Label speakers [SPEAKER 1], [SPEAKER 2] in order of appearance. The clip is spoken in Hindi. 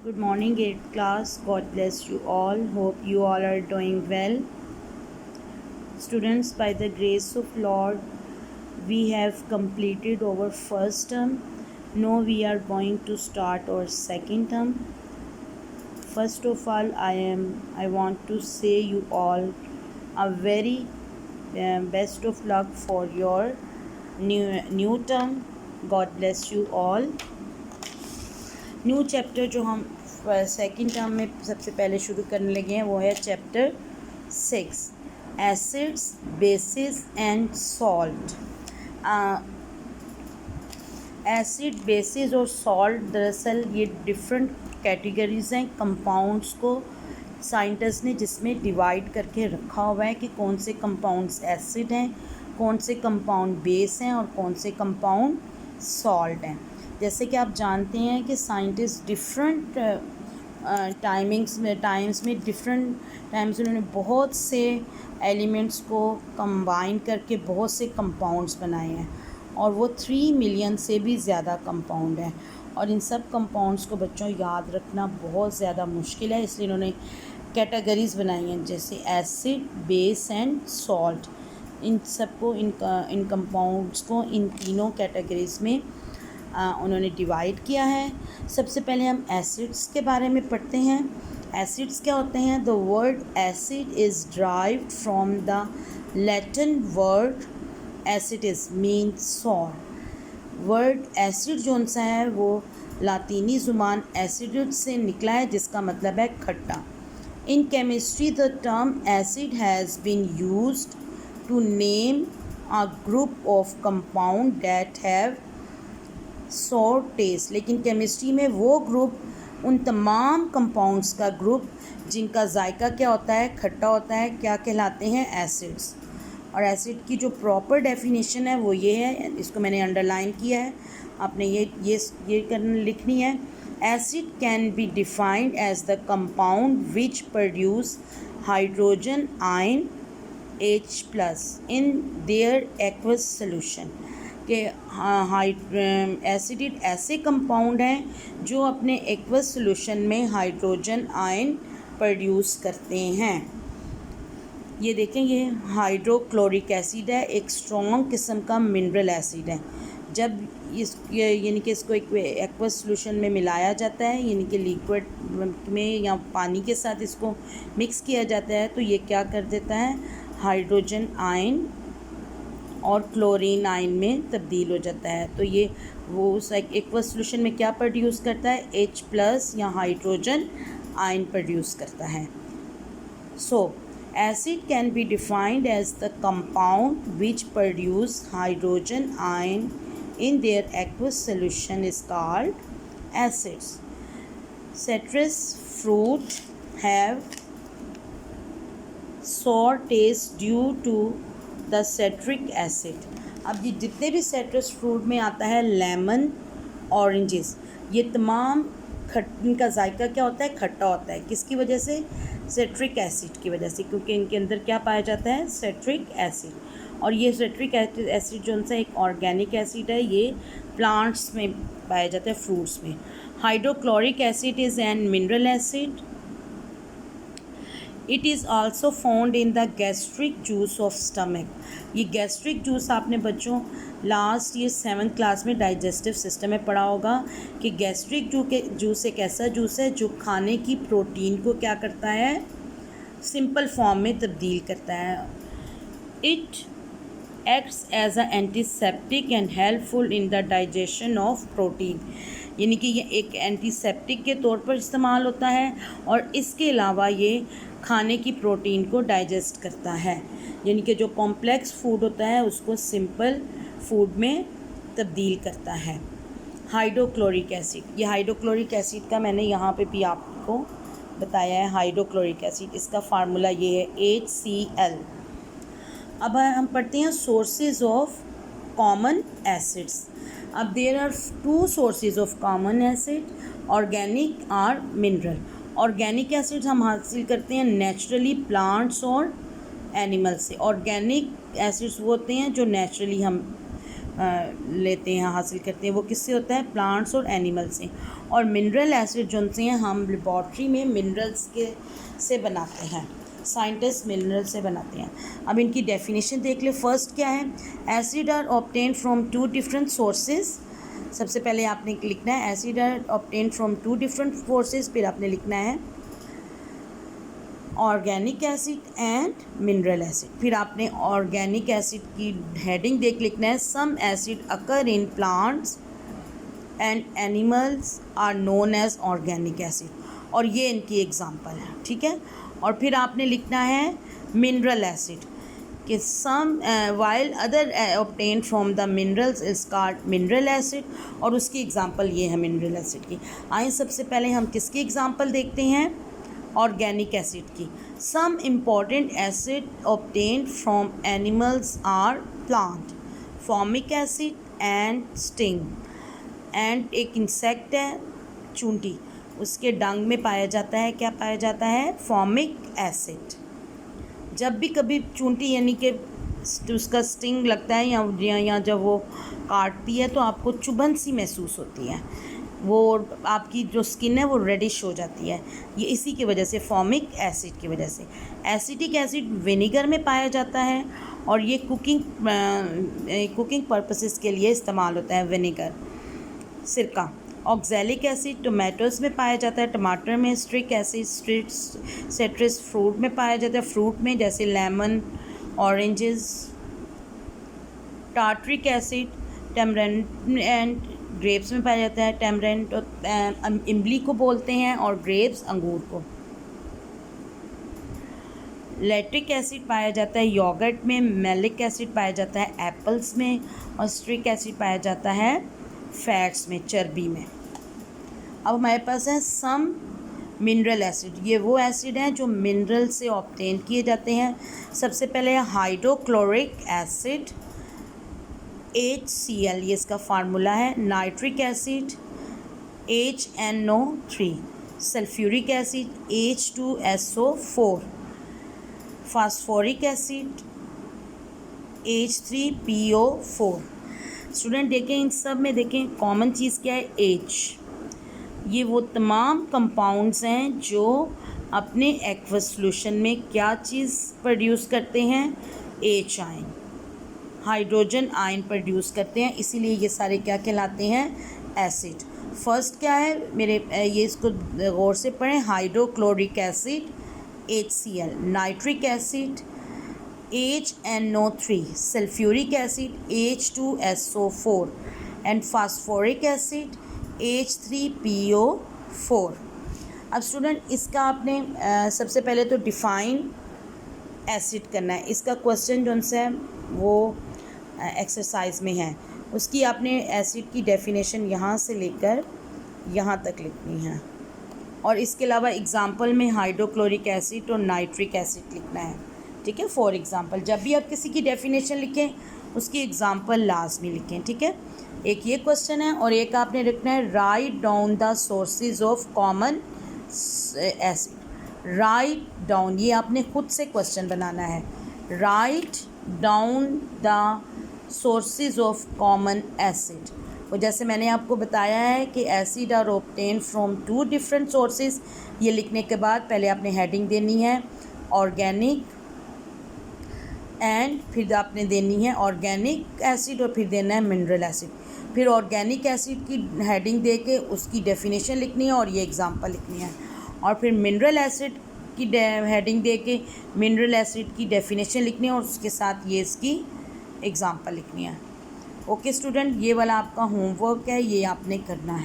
[SPEAKER 1] Good morning, 8th class. God bless you all. Hope you all are doing well. Students, by the grace of Lord, we have completed our first term. Now we are going to start our second term. First of all, I want to say you all a very best of luck for your new term. God bless you all. New chapter जो हम सेकंड टर्म में सबसे पहले शुरू करने लगे हैं वो है chapter 6 acids bases and salt. Acid basis और सॉल्ट दरअसल ये डिफरेंट कैटेगरीज़ हैं कंपाउंड्स को साइंटिस्ट ने जिसमें डिवाइड करके रखा हुआ है कि कौन से कंपाउंड्स एसिड हैं, कौन से कंपाउंड बेस हैं और कौन से कंपाउंड सॉल्ट हैं। जैसे कि आप जानते हैं कि साइंटिस्ट डिफरेंट टाइम्स में डिफरेंट टाइम्स उन्होंने बहुत से एलिमेंट्स को कंबाइन करके बहुत से कंपाउंड्स बनाए हैं और वो 3 मिलियन से भी ज़्यादा कंपाउंड हैं और इन सब कंपाउंड्स को बच्चों याद रखना बहुत ज़्यादा मुश्किल है, इसलिए इन्होंने कैटेगरीज़ बनाई हैं जैसे एसिड बेस एंड सॉल्ट। इन सबको इन कंपाउंड्स को इन तीनों कैटेगरीज़ में उन्होंने डिवाइड किया है। सबसे पहले हम एसिड्स के बारे में पढ़ते हैं। एसिड्स क्या होते हैं? The word acid is derived from the Latin word acidus means sour. Word acid जो सा है वो लातीनी ज़ुबान एसिड से निकला है जिसका मतलब है खट्टा। In chemistry the term acid has been used to name a group of compound that have sour taste. लेकिन केमिस्ट्री में वो ग्रुप उन तमाम कंपाउंड्स का ग्रुप जिनका जायका क्या होता है? खट्टा होता है, क्या कहलाते हैं? एसिड्स। और एसिड की जो प्रॉपर डेफिनेशन है वो ये है, इसको मैंने अंडरलाइन किया है, आपने ये करना लिखनी है। Acid can be defined as the compound which produce hydrogen ion H+ in their aqueous solution. कि एसिड ऐसे कंपाउंड हैं जो अपने एक्वस सोल्यूशन में हाइड्रोजन आयन प्रोड्यूस करते हैं। ये देखें, ये हाइड्रोक्लोरिक एसिड है, एक स्ट्रॉन्ग किस्म का मिनरल एसिड है। जब यानी कि इसको एक एक्वस सोल्यूशन में मिलाया जाता है, यानी कि लिक्विड में या पानी के साथ इसको मिक्स किया जाता है, तो ये क्या कर देता है? हाइड्रोजन आयन और क्लोरीन आयन में तब्दील हो जाता है। तो ये वो उस एक्वस सोल्यूशन में क्या प्रोड्यूस करता है? H+ या हाइड्रोजन आयन प्रोड्यूस करता है। So acid can be defined as the compound which produce hydrogen ion in their aqueous solution is called acids. Citrus fruit have sour taste due to the citric acid. अब ये जितने भी सिट्रस फ्रूट में आता है, लेमन, ऑरेंजेस, ये तमाम इनका जायका क्या होता है? खट्टा होता है। किसकी वजह से? सिट्रिक एसिड की वजह से, क्योंकि इनके अंदर क्या पाया जाता है? Citric acid. और ये सिट्रिक एसिड जो सा एक ऑर्गेनिक एसिड है, ये प्लांट्स में पाया जाता है, फ्रूट्स में। Hydrochloric acid is an mineral acid. It is also found in the gastric juice of stomach. ये गैस्ट्रिक जूस आपने बच्चों लास्ट ईयर 7th क्लास में डाइजेस्टिव सिस्टम में पढ़ा होगा कि गैस्ट्रिक जूस एक ऐसा जूस है जो खाने की प्रोटीन को क्या करता है? सिंपल फॉर्म में तब्दील करता है। It acts as a antiseptic and helpful in the digestion of protein. यानी कि ये एक एंटीसेप्टिक के तौर पर इस्तेमाल होता है और इसके अलावा ये खाने की प्रोटीन को डाइजेस्ट करता है, यानी कि जो कॉम्प्लेक्स फूड होता है उसको सिंपल फूड में तब्दील करता है। हाइड्रोक्लोरिक एसिड, ये हाइड्रोक्लोरिक एसिड का मैंने यहाँ पे भी आपको बताया है। हाइड्रोक्लोरिक एसिड, इसका फार्मूला ये है HCl। अब हम पढ़ते हैं सोर्सेज ऑफ कॉमन एसिड्स। अब there are 2 sources of common acid, organic और मिनरल। ऑर्गेनिक एसिड्स हम हासिल करते हैं नेचुरली प्लांट्स और एनिमल से। ऑर्गेनिक एसिड्स वो होते हैं जो नेचुरली हम लेते हैं, हासिल करते हैं, वो किससे होता है? प्लांट्स और एनिमल से। और मिनरल एसिड जो से हैं हम लेबॉर्ट्री में मिनरल्स के से बनाते हैं, साइंटिस्ट मिनरल से बनाते हैं। अब इनकी डेफिनेशन देख ले। फर्स्ट क्या है? Acid are obtain from 2 different sources. सबसे पहले आपने लिखना है acid are obtain from 2 different sources, फिर आपने लिखना है organic acid and mineral acid. फिर आपने ऑर्गेनिक एसिड की हेडिंग देख लिखना है some acid occur in plants and animals are known as organic acid, और ये इनकी एग्जांपल है, ठीक है। और फिर आपने लिखना है मिनरल एसिड कि some while other obtain from the minerals is called mineral acid, और उसकी एग्जांपल ये है मिनरल एसिड की। आइए सबसे पहले हम किसकी एग्जांपल देखते हैं? ऑर्गेनिक एसिड की। Some important acid obtained from animals are plant, formic acid and sting. And एक इंसेक्ट है चूंटी, उसके डंग में पाया जाता है, क्या पाया जाता है? Formic acid. जब भी कभी चूंटी यानी कि उसका स्टिंग लगता है या जब वो काटती है तो आपको चुभन सी महसूस होती है, वो आपकी जो स्किन है वो रेडिश हो जाती है, ये इसी की वजह से, फॉर्मिक एसिड की वजह से। एसिटिक एसिड विनेगर में पाया जाता है और ये कुकिंग पर्पसेस के लिए इस्तेमाल होता है, विनेगर, सिरका। ऑक्जेलिक एसिड टोमेटोज़ में पाया जाता है, टमाटर में। स्ट्रिक एसिड सिट्रस फ्रूट में पाया जाता है, फ्रूट में जैसे lemon, oranges. Tartaric acid tamarind and grapes में पाया जाता है, टैमरेंट इमली को बोलते हैं और ग्रेप्स अंगूर को। लैक्टिक एसिड पाया जाता है योगर्ट में, मैलिक एसिड पाया जाता है एप्पल्स में, और स्ट्रिक एसिड पाया जाता है फैट्स में, चर्बी में। अब हमारे पास है सम मिनरल एसिड। ये वो एसिड हैं जो मिनरल से ऑब्टेन किए जाते हैं। सबसे पहले है हाइड्रोक्लोरिक एसिड HCl, ये इसका फार्मूला है। Nitric acid HNO3, sulphuric acid H2SO4, phosphoric acid H3PO4। Student देखें इन सब में, देखें कॉमन चीज़ क्या है? H। ये वो तमाम कंपाउंड्स हैं जो अपने एक्वस सॉल्यूशन में क्या चीज़ प्रोड्यूस करते हैं? H ion, hydrogen ion produce करते हैं, इसीलिए ये सारे क्या कहलाते हैं? एसिड। फर्स्ट क्या है मेरे, ये इसको गौर से पढ़ें। Hydrochloric acid HCl, nitric acid HNO3, sulphuric acid H2SO4 and phosphoric acid H3PO4। अब स्टूडेंट इसका आपने सबसे पहले तो डिफ़ाइन एसिड करना है। इसका क्वेश्चन जो है वो एक्सरसाइज में है, उसकी आपने एसिड की डेफिनेशन यहाँ से लेकर यहाँ तक लिखनी है, और इसके अलावा एग्ज़ाम्पल में हाइड्रोक्लोरिक एसिड और नाइट्रिक एसिड लिखना है, ठीक है। फॉर एग्ज़ाम्पल जब भी आप किसी की डेफिनेशन लिखें उसकी एग्ज़ाम्पल लाजमी लिखें, ठीक है। एक ये क्वेश्चन है और एक आपने लिखना है write down the sources of common acid. Write down, ये आपने खुद से क्वेश्चन बनाना है। Write down the sources of common acid. और जैसे मैंने आपको बताया है कि acid are obtain from 2 different sources, ये लिखने के बाद पहले आपने हेडिंग देनी है ऑर्गेनिक एंड फिर आपने देनी है ऑर्गेनिक एसिड और फिर देना है मिनरल एसिड। फिर ऑर्गेनिक एसिड की हेडिंग दे के उसकी डेफिनेशन लिखनी है और ये एग्जांपल लिखनी है, और फिर मिनरल एसिड की हेडिंग दे के मिनरल एसिड की डेफिनेशन लिखनी है और उसके साथ ये इसकी एग्जांपल लिखनी है। ओके स्टूडेंट, ये वाला आपका होमवर्क है, ये आपने करना है।